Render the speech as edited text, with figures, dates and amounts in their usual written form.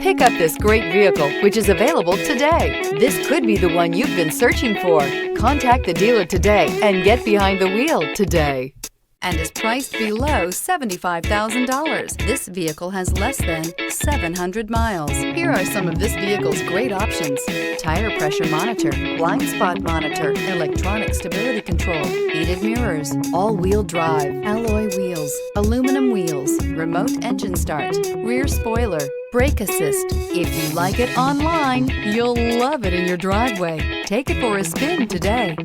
Pick up this great vehicle, which is available today. This could be the one you've been searching for. Contact the dealer today and get behind the wheel today. And is priced below $75,000. This vehicle has less than 700 miles. Here are some of this vehicle's great options: tire pressure monitor, blind spot monitor, electronic stability control, heated mirrors, all-wheel drive, alloy wheels, aluminum wheels, remote engine start, rear spoiler, brake assist. If you like it online, you'll love it in your driveway. Take it for a spin today.